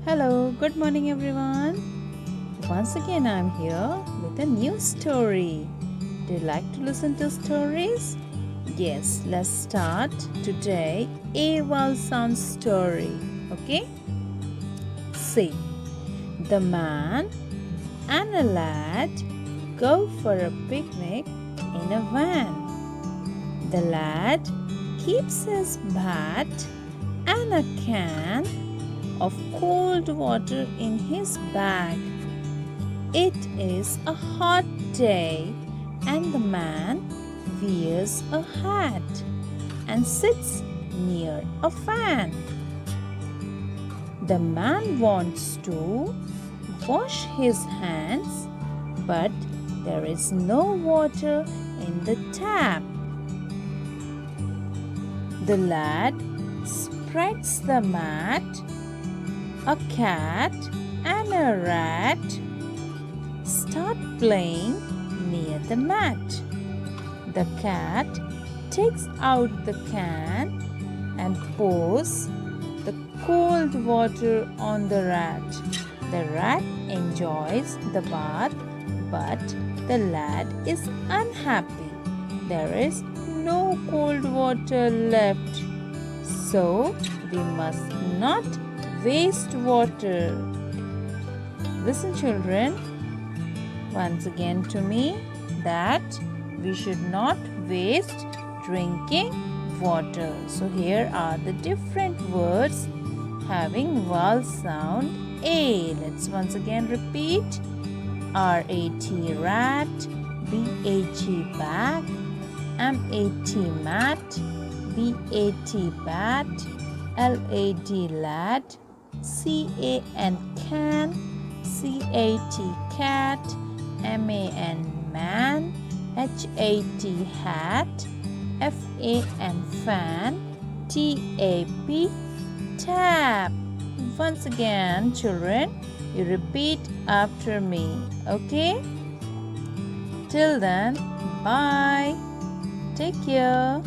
Hello, good morning everyone. Once again I'm here with a new story. Do you like to listen to stories? Yes, let's start today a vowel sound story. Okay? See, the man and a lad go for a picnic in a van. The lad keeps his bat and a can of cold water in his bag. It is a hot day and the man wears a hat and sits near a fan. The man wants to wash his hands, but there is no water in the tap. The lad spreads the mat. A cat and a rat start playing near the mat. The cat takes out the can and pours the cold water on the rat. The rat enjoys the bath, but the lad is unhappy. There is no cold water left, so we must not waste water. Listen, children, once again to me that we should not waste drinking water. So here are the different words having vowel sound A. Let's once again repeat. R-A-T rat, B-A-T bag, M-A-T mat, B-A-T bat, L-A-D lad, C-A-N can, C-A-T cat, M-A-N man, H-A-T hat, F-A-N fan, T-A-P tap. Once again, children, you repeat after me, okay? Till then, bye. Take care.